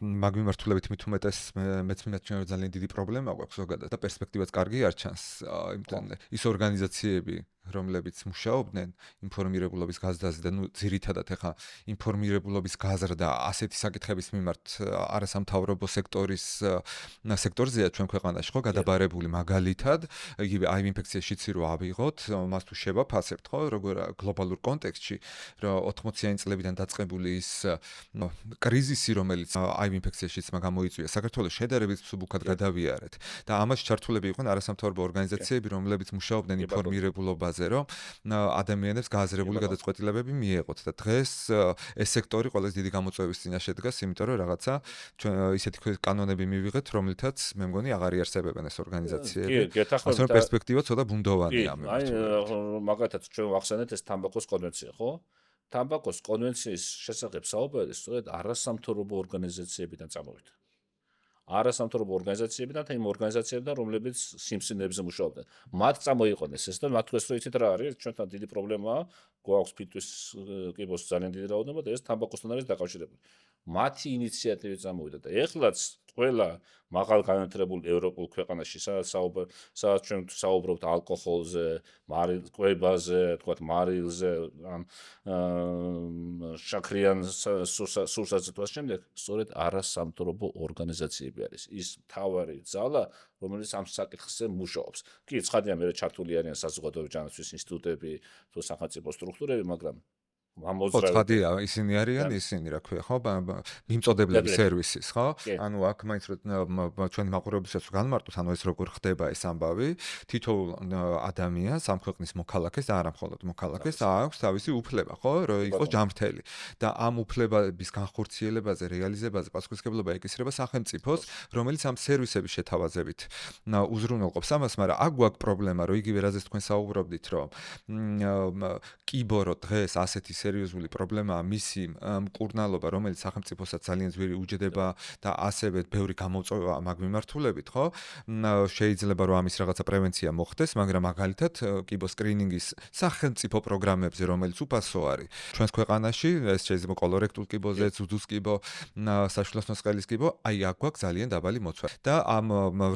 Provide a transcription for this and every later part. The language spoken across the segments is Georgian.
მაგ მიმართულებით მით უმეტეს მეც მინაჩნია რომ ძალიან დიდი პრობლემა გვაქვს ზოგადად და პერსპექტივაც კარგი არ ჩანს იმთან ის ორგანიზაციები რომლებიც მუშაობდნენ ინფორმირებულობის გაზრდაზე და ძირითადად ეხა ინფორმირებულობის გაზრდა ასეთი საკითხების მიმართ არასამთავრობო სექტორზეა ჩვენ ქვეყანაში ხო გადაბარებული მაგალითად იგივე აივ ინფექციის შიცი რო ავიღოთ მას თუ შევაფასებთ ხო როგორ გლობალურ კონტექსტში რომ 80-იანი წლებიდან დაწყებული ის კრიზისი რომელიც აივ ინფექციის შიცმა გამოიწვია საქართველოს შედარებით მსუბუქად გადავიარეთ და ამაში ჩართულები იყვნენ არასამთავრობო ორგანიზაციები რომლებიც მუშაობდნენ ინფორმირებულობაზე რომ ადამიანებს გააზრებული გადაწყვეტილებები მიეღოთ და დღეს ეს სექტორი ყველაზე დიდი გამოწვევის წინაშე დგას, იმიტომ რომ რაღაცა ისეთი კანონები მივიღეთ, რომლითაც მე მგონი აღარ იარსებებენ ეს ორგანიზაციები. ასე რომ პერსპექტივა ცოტა ბუნდოვანია ამ მიმართულებით. აი, მაგათაც ჩვენ ვახსენეთ ეს თამბაქოს კონვენცია, ხო? თამბაქოს კონვენციის შესახებ საუბარი სწორედ არასამთავრობო ორგანიზაციებიდან წამოვიდა. არასამთავრობო ორგანიზაციებიდან და იმ ორგანიზაციებიდან, რომლებიც სიმსივნეებზე მუშაობდნენ. მათ წამოიყვანეს ეს და მათ თქვეს, რომ იცით რა არის, ჩვენთან დიდი პრობლემაა, გვაქვს ფიტვის კიბოს ძალიან დიდი რაოდენობა და ეს თამბაქოსთან არის დაკავშირებული. მათი ინიციატივით წამოვიდა და ეხლაც ყველა მაღალ განათლებულ ევროპულ ქვეყანაში, სადაც ჩვენ საუბრობთ ალკოჰოლზე, კვებაზე, თქვათ მარილზე, ან შაქრიან სურსათზე თუ ამ შემდეგ, სწორედ არასამთავრობო ორგანიზაციები არის ის მთავარი ძალა, რომელიც ამ საკითხზე მუშაობს. კი, ცხადია მე ჩართული არიან საზოგადოებრივი ჯანმრთელობის ინსტიტუტები თუ სახელმწიფო სტრუქტურები, მაგრამ ცხადია, ისინი არიან, ისინი რა ქვია, ხო? მიმწოდებლების სერვისის, ხო? ანუ აქ მაინც რომ ჩვენი მაყურებელსაც განმარტოთ, ანუ ეს როგორ ხდება ეს ამბავი, თითოეულ ადამიანს, ამ ქვეყნის მოქალაქეს და არა მხოლოდ მოქალაქეს აქვს თავისი უფლება, ხო? რომ იყოს ჯანმრთელი. და ამ უფლებების განხორციელებაზე, რეალიზებაზე პასუხისმგებლობა ეკისრება სახელმწიფოს, რომელიც ამ სერვისების შეთავაზებით უზრუნველყოფს ამას, მაგრამ აქ გვაქვს პრობლემა, რომ იგივე რაზეც თქვენ საუბრობდით, რომ კიბორო დღეს ასეთი სერიოზული პრობლემაა მისი მკურნალობა, რომელიც სახელმწიფოსაც ძალიან ძვირი უჯდება და ასევე ბევრი გამოწვევა მაგ მიმართულებით, ხო? შეიძლება რომ ამის რაღაცა პრევენცია მოხდეს, მაგრამ მაგალითად კიბოს სკრინინგის სახელმწიფო პროგრამებზე, რომელიც უფასო არის. ჩვენს ქვეყანაში ეს შეიძლება კოლორექტულ კიბოზე, ძუძუს კიბო, საშვილოსნო სყელის კიბო, აი აქ გვაქვს ძალიან დაბალი მოცვა. და ამ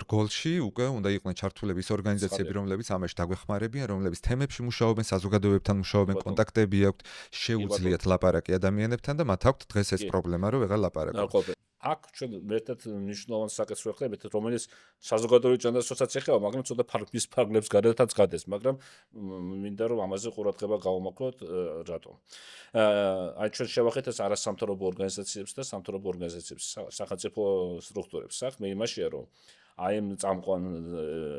რგოლში უკვე უნდა იყვნენ ჩართულები ის ორგანიზაციები, რომლებიც ამაში დაგვეხმარებიან, რომლებიც თემებში მუშაობენ, საზოგადოებებთან მუშაობენ, კონტაქტები აქვთ. შეუძლიათ ლაპარაკი ადამიანებთან და მათ აქვთ დღეს ეს პრობლემა, რომ ვეღარ ლაპარაკობენ. აქ ჩვენ ერთად მნიშვნელოვან საკითხს ვეხებით, რომელიც საზოგადოებრივი ჯანდაცვასაც ეხება, მაგრამ ცოტა ფარგლის ფარგლებს გადადაც გადეს, მაგრამ მინდა რომ ამაზე ყურადღება გავუმოკლოთ, რატომ? აი ჩვენ შევახეთ ეს არასამთავრობო ორგანიზაციებს და სამთავრობო ორგანიზაციებს, სახელმწიფო სტრუქტურებს. საქმე იმაშია, რომ აი ამ წამყვან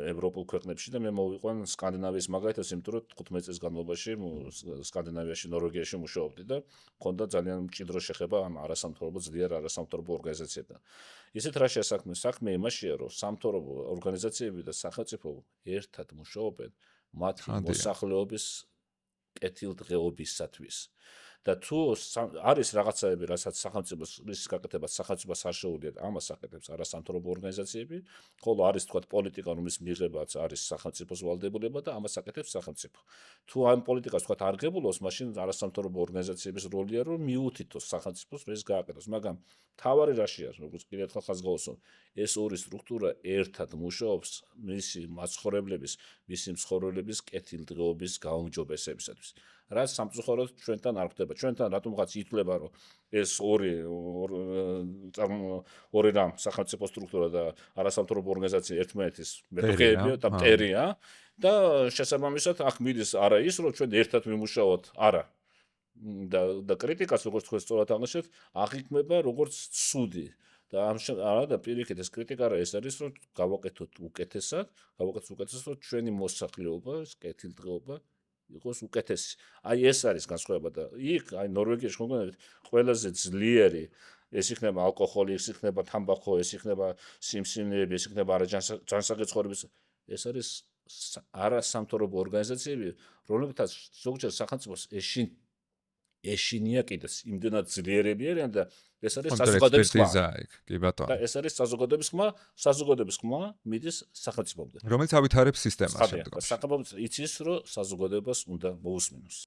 ევროპულ ქვეყნებში და მე მოვიყვან სკანდინავიის მაგალითად, იმიტომ რომ 15 წლის განმავლობაში სკანდინავიაში, ნორვეგიაში მუშაობდი და მქონდა ძალიან მჭიდრო შეხება ამ არასამთავრობო ძლიერ არასამთავრობო ორგანიზაციებთან. ისეთ რა შეასაქმე, საქმე იმაშია, რომ სამთავრობო ორგანიზაციები და სახელმწიფო ერთად მუშაობენ მათი მოსახლეობის კეთილდღეობისათვის. და თუ არის რაღაცაები, რასაც სახელმწიფოს რის გაკეთებას სახელმწიფოს არ შეუძლია, ამას აკეთებს არასამთავრობო ორგანიზაციები, ხოლო არის თქვათ პოლიტიკა, რომლის მიღებაც არის სახელმწიფოს ვალდებულება და ამას აკეთებს სახელმწიფო. თუ ამ პოლიტიკას თქვათ არ გებულობს, მაშინ არასამთავრობო ორგანიზაციების როლია, რომ მიუთითოს სახელმწიფოს რომ ეს გააკეთოს, მაგრამ თავარი რაშია, როგორც კიდევ ერთხელ ხაზს გავუსვამ, ეს ორი სტრუქტურა ერთად მუშაობს მისი მაცხოვრებლების, მისი მსხვილების კეთილდღეობის გაუმჯობესებისათვის. რაც სამწუხაროდ ჩვენთან არ ხდება. ჩვენთან რატომღაც ითვლება, რომ ეს ორი რამ სახელმწიფო სტრუქტურა და არასამთავრობო ორგანიზაცია ერთმანეთის მეტოქეებია და მტერია და შესაბამისად აქ მიდის არა ის, რომ ჩვენ ერთად ვიმუშაოთ, არა. და კრიტიკას როგორც თქვენ სწორად აღნიშნეთ, აღიქმება როგორც ცუდი. და არა და პირიქით ეს კრიტიკა რა ეს არის, რომ გავაკეთოთ უკეთესად, რომ ჩვენი მოსახლეობა, კეთილდღეობა იყოს უკეთესი. აი ეს არის განსხვავება და იქ აი ნორვეგიაში მოგონებით ყველაზე ძლიერი ეს იქნება ალკოჰოლი, ეს იქნება თამბაქო, ეს იქნება სიმსივნეები, ეს იქნება ჯანსაღი ეს არის არასამთავრობო ორგანიზაციები, რომლებთაც ზოგჯერ სახელმწიფოს ეშინია კიდეც იმდენად ძლიერები არიან და ეს არის საზოგადოების ხმა. კი ბატონო. და ეს არის საზოგადოების ხმა მიდის სახელმწიფომდე. რომელიც ავითარებს სისტემას შემდგომში. სახელმწიფო იცის, რომ საზოგადოებას უნდა მოусმინოს.